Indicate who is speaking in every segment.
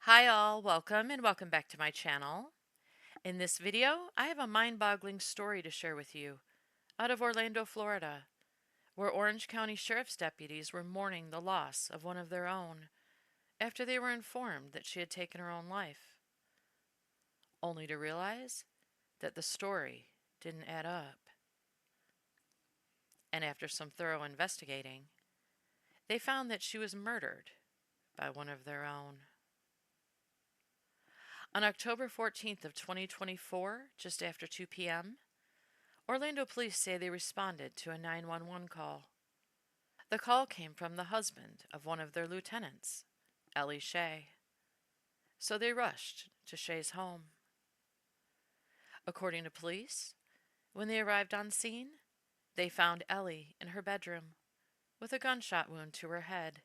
Speaker 1: Hi all, welcome and welcome back to my channel. In this video, I have a mind-boggling story to share with you out of Orlando, Florida, where Orange County Sheriff's deputies were mourning the loss of one of their own after they were informed that she had taken her own life, only to realize that the story didn't add up. And after some thorough investigating, they found that she was murdered by one of their own. On October 14th of 2024, just after 2 p.m., Orlando police say they responded to a 911 call. The call came from the husband of one of their lieutenants, Ellie Shea. So they rushed to Shea's home. According to police, when they arrived on scene, they found Ellie in her bedroom with a gunshot wound to her head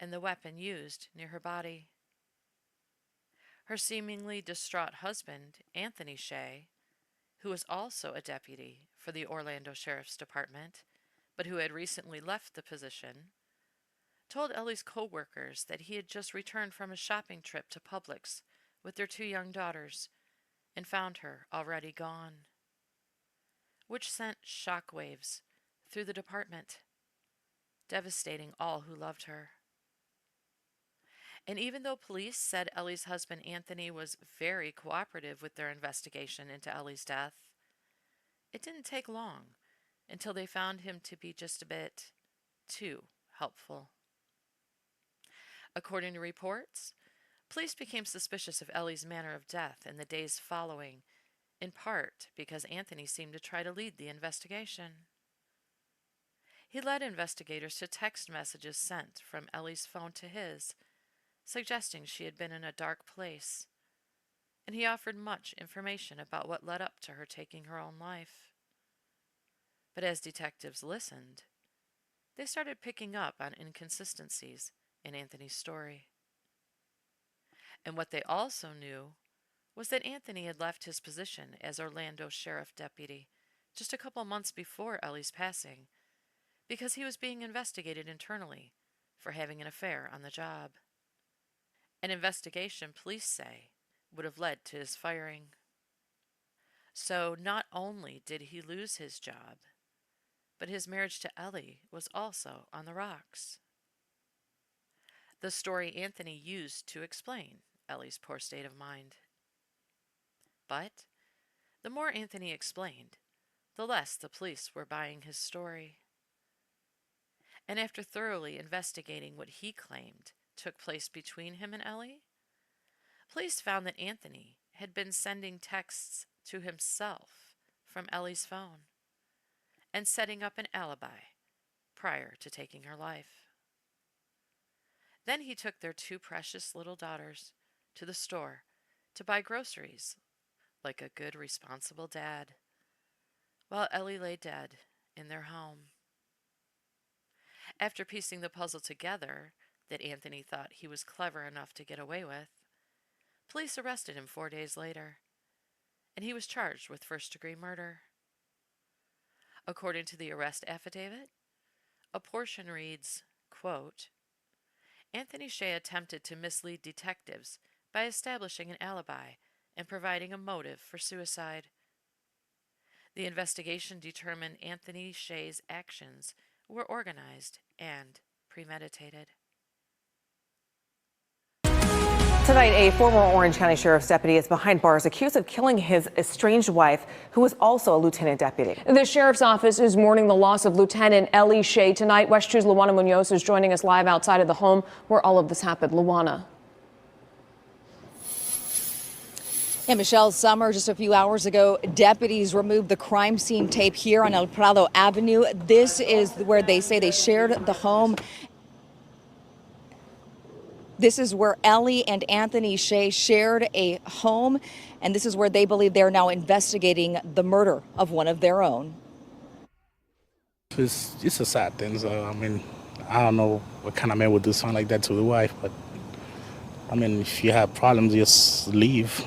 Speaker 1: and the weapon used near her body. Her seemingly distraught husband, Anthony Shea, who was also a deputy for the Orlando Sheriff's Department, but who had recently left the position, told Ellie's co-workers that he had just returned from a shopping trip to Publix with their two young daughters and found her already gone, which sent shockwaves through the department, devastating all who loved her. And even though police said Ellie's husband Anthony was very cooperative with their investigation into Ellie's death, it didn't take long until they found him to be just a bit too helpful. According to reports, police became suspicious of Ellie's manner of death in the days following, in part because Anthony seemed to try to lead the investigation. He led investigators to text messages sent from Ellie's phone to his, suggesting she had been in a dark place, and he offered much information about what led up to her taking her own life. But as detectives listened, they started picking up on inconsistencies in Anthony's story. And what they also knew was that Anthony had left his position as Orlando Sheriff Deputy just a couple months before Ellie's passing because he was being investigated internally for having an affair on the job. An investigation, police say, would have led to his firing. So not only did he lose his job, but his marriage to Ellie was also on the rocks. The story Anthony used to explain Ellie's poor state of mind. But the more Anthony explained, the less the police were buying his story. And after thoroughly investigating what he claimed took place between him and Ellie, police found that Anthony had been sending texts to himself from Ellie's phone and setting up an alibi prior to taking her life. Then he took their two precious little daughters to the store to buy groceries like a good, responsible dad, while Ellie lay dead in their home. After piecing the puzzle together that Anthony thought he was clever enough to get away with, police arrested him 4 days later, and he was charged with first-degree murder. According to the arrest affidavit, a portion reads, quote, Anthony Shea attempted to mislead detectives by establishing an alibi and providing a motive for suicide. The investigation determined Anthony Shea's actions were organized and premeditated.
Speaker 2: Tonight, a former Orange County Sheriff's deputy is behind bars accused of killing his estranged wife, who was also a lieutenant deputy.
Speaker 3: The sheriff's office is mourning the loss of Lieutenant Ellie Shea tonight. West 2's Luana Munoz is joining us live outside of the home where all of this happened. Luana.
Speaker 4: And Michelle, Summer, just a few hours ago, deputies removed the crime scene tape here on El Prado Avenue. This is where they say they shared the home. This is where Ellie and Anthony Shea shared a home, and this is where they believe they're now investigating the murder of one of their own.
Speaker 5: It's a sad thing. So, I don't know what kind of man would do something like that to the wife, but if you have problems, just leave.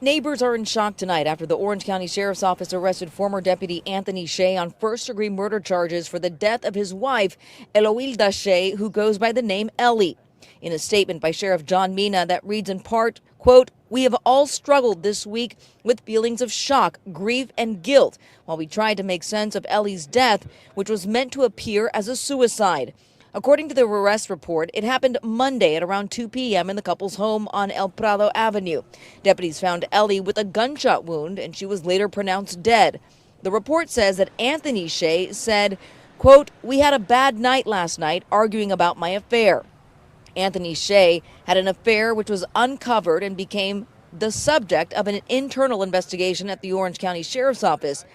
Speaker 4: Neighbors are in shock tonight after the Orange County Sheriff's Office arrested former Deputy Anthony Shea on first-degree murder charges for the death of his wife, Eloilda Shea, who goes by the name Ellie. In a statement by Sheriff John Mina that reads in part, quote, "We have all struggled this week with feelings of shock, grief, and guilt while we tried to make sense of Ellie's death, which was meant to appear as a suicide." According to the arrest report, it happened Monday at around 2 p.m. in the couple's home on El Prado Avenue. Deputies found Ellie with a gunshot wound, and she was later pronounced dead. The report says that Anthony Shea said, quote, "We had a bad night last night arguing about my affair." Anthony Shea had an affair which was uncovered and became the subject of an internal investigation at the Orange County Sheriff's Office.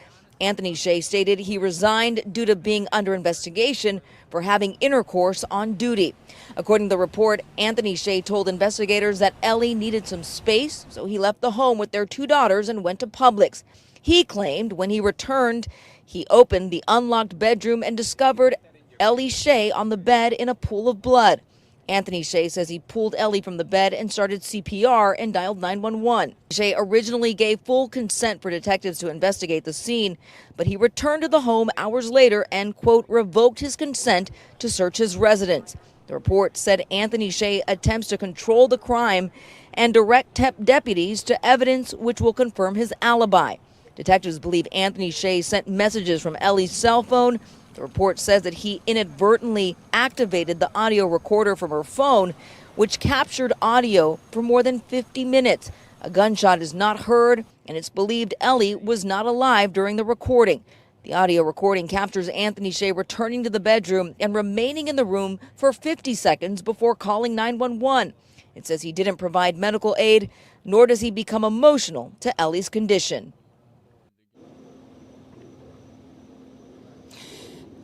Speaker 4: Anthony Shea stated he resigned due to being under investigation for having intercourse on duty. According to the report, Anthony Shea told investigators that Ellie needed some space, so he left the home with their 2 daughters and went to Publix. He claimed when he returned, he opened the unlocked bedroom and discovered Ellie Shea on the bed in a pool of blood. Anthony Shea says he pulled Ellie from the bed and started CPR and dialed 911. Shea originally gave full consent for detectives to investigate the scene, but he returned to the home hours later and, quote, revoked his consent to search his residence. The report said Anthony Shea attempts to control the crime and direct deputies to evidence which will confirm his alibi. Detectives believe Anthony Shea sent messages from Ellie's cell phone. The report says that he inadvertently activated the audio recorder from her phone, which captured audio for more than 50 minutes. A gunshot is not heard, and it's believed Ellie was not alive during the recording. The audio recording captures Anthony Shea returning to the bedroom and remaining in the room for 50 seconds before calling 911. It says he didn't provide medical aid, nor does he become emotional to Ellie's condition.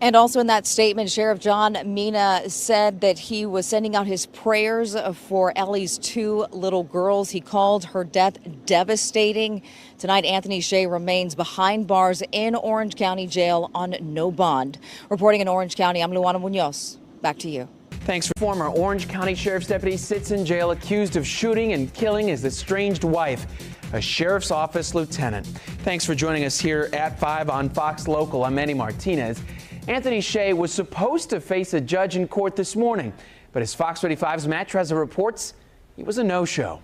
Speaker 4: And also in that statement, Sheriff John Mina said that he was sending out his prayers for Ellie's 2 little girls. He called her death devastating. Tonight, Anthony Shea remains behind bars in Orange County Jail on no bond. Reporting in Orange County, I'm Luana Munoz. Back to you.
Speaker 6: Thanks. Former Orange County Sheriff's deputy sits in jail accused of shooting and killing his estranged wife, a sheriff's office lieutenant. Thanks for joining us here at 5 on Fox Local. I'm Manny Martinez. Anthony Shea was supposed to face a judge in court this morning, but as Fox 35's Matt Trezza reports, he was a no-show.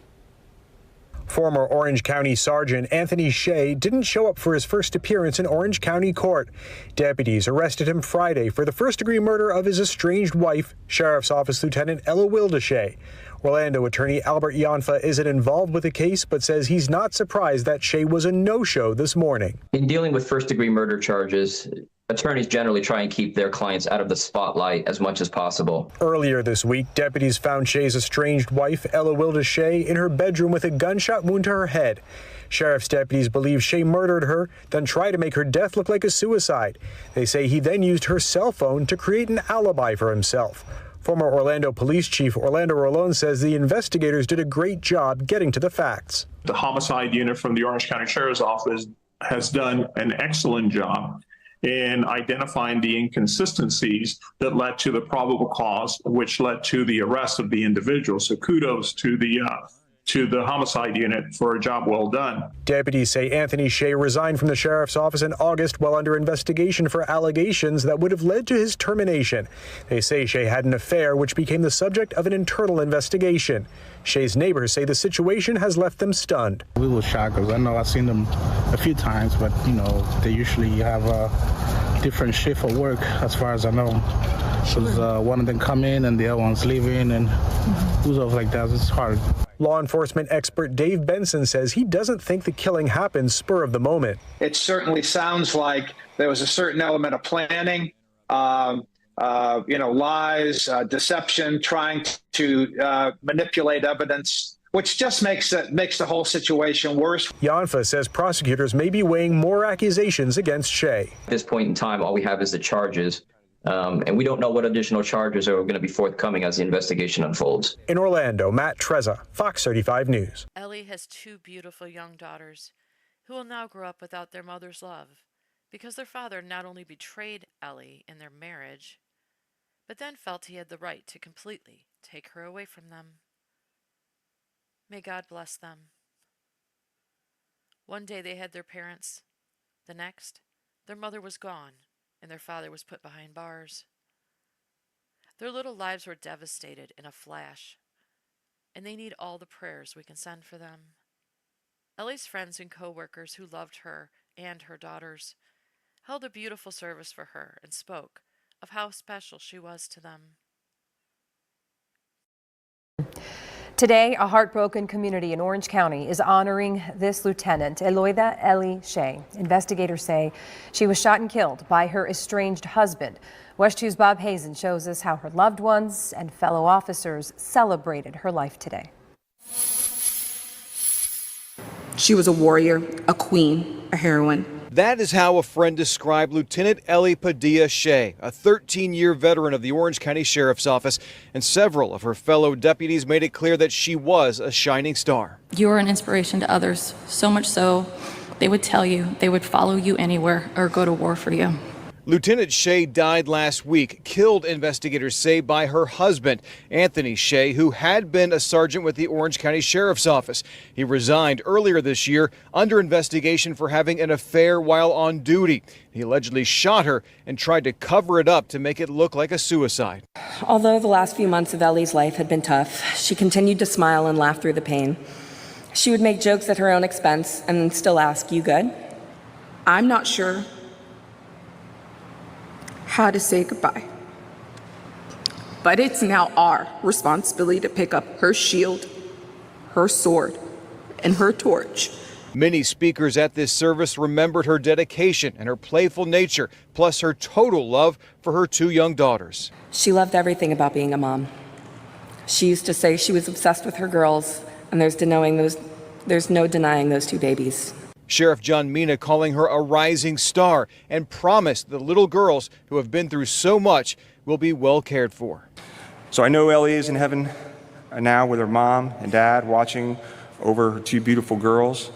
Speaker 7: Former Orange County Sergeant Anthony Shea didn't show up for his first appearance in Orange County Court. Deputies arrested him Friday for the first-degree murder of his estranged wife, Sheriff's Office Lieutenant Ella Wilda Shea. Orlando attorney Albert Ianfa isn't involved with the case, but says he's not surprised that Shea was a no-show this morning.
Speaker 8: In dealing with first-degree murder charges, attorneys generally try and keep their clients out of the spotlight as much as possible.
Speaker 7: Earlier this week, deputies found Shea's estranged wife, Ella Wilda Shea, in her bedroom with a gunshot wound to her head. Sheriff's deputies believe Shea murdered her, then tried to make her death look like a suicide. They say he then used her cell phone to create an alibi for himself. Former Orlando Police Chief Orlando Rolón says the investigators did a great job getting to the facts.
Speaker 9: The homicide unit from the Orange County Sheriff's Office has done an excellent job in identifying the inconsistencies that led to the probable cause, which led to the arrest of the individual. So kudos to the homicide unit for a job well done.
Speaker 7: Deputies say Anthony Shea resigned from the sheriff's office in August while under investigation for allegations that would have led to his termination. They say Shea had an affair which became the subject of an internal investigation. Shea's neighbors say the situation has left them stunned.
Speaker 5: We were shocked because I know I've seen them a few times, but they usually have a different shift of work as far as I know. Because one of them come in and the other one's leaving and stuff like that. It's hard.
Speaker 7: Law enforcement expert Dave Benson says he doesn't think the killing happened spur of the moment.
Speaker 10: It certainly sounds like there was a certain element of planning, lies, deception, trying to manipulate evidence, which just makes the whole situation worse.
Speaker 7: Ianfa says prosecutors may be weighing more accusations against Shea.
Speaker 8: At this point in time, all we have is the charges. And we don't know what additional charges are going to be forthcoming as the investigation unfolds.
Speaker 7: In Orlando, Matt Trezza, Fox 35 News.
Speaker 1: Ellie has 2 beautiful young daughters who will now grow up without their mother's love because their father not only betrayed Ellie in their marriage, but then felt he had the right to completely take her away from them. May God bless them. One day they had their parents. The next, their mother was gone and their father was put behind bars. Their little lives were devastated in a flash, and they need all the prayers we can send for them. Ellie's friends and co-workers who loved her and her daughters held a beautiful service for her and spoke of how special she was to them.
Speaker 11: Today, a heartbroken community in Orange County is honoring this lieutenant, Eloida Ellie Shea. Investigators say she was shot and killed by her estranged husband. West 2's Bob Hazen shows us how her loved ones and fellow officers celebrated her life today.
Speaker 12: She was a warrior, a queen, a heroine.
Speaker 7: That is how a friend described Lieutenant Ellie Padilla Shea, a 13-year veteran of the Orange County Sheriff's Office, and several of her fellow deputies made it clear that she was a shining star.
Speaker 13: You were an inspiration to others, so much so they would tell you they would follow you anywhere or go to war for you.
Speaker 7: Lieutenant Shea died last week, killed, investigators say, by her husband, Anthony Shea, who had been a sergeant with the Orange County Sheriff's Office. He resigned earlier this year under investigation for having an affair while on duty. He allegedly shot her and tried to cover it up to make it look like a suicide.
Speaker 12: Although the last few months of Ellie's life had been tough, she continued to smile and laugh through the pain. She would make jokes at her own expense and still ask, "You good?" I'm not sure how to say goodbye, but it's now our responsibility to pick up her shield, her sword, and her torch.
Speaker 7: Many speakers at this service remembered her dedication and her playful nature, plus her total love for her two young daughters.
Speaker 12: She loved everything about being a mom. She used to say she was obsessed with her girls, and there's no denying those two babies.
Speaker 7: Sheriff John Mina calling her a rising star and promised the little girls who have been through so much will be well cared for.
Speaker 14: So I know Ellie is in heaven now with her mom and dad watching over her two beautiful girls.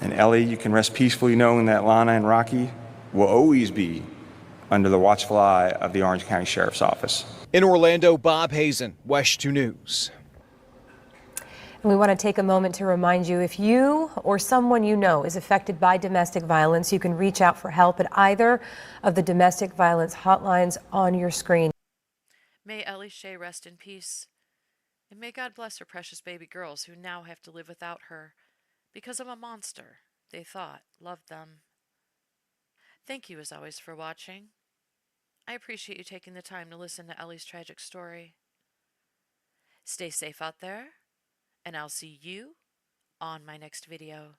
Speaker 14: And Ellie, you can rest peacefully knowing that Lana and Rocky will always be under the watchful eye of the Orange County Sheriff's Office.
Speaker 7: In Orlando, Bob Hazen, West 2 News.
Speaker 11: And we want to take a moment to remind you, if you or someone you know is affected by domestic violence, you can reach out for help at either of the domestic violence hotlines on your screen.
Speaker 1: May Ellie Shea rest in peace, and may God bless her precious baby girls who now have to live without her because of a monster they thought loved them. Thank you as always for watching. I appreciate you taking the time to listen to Ellie's tragic story. Stay safe out there, and I'll see you on my next video.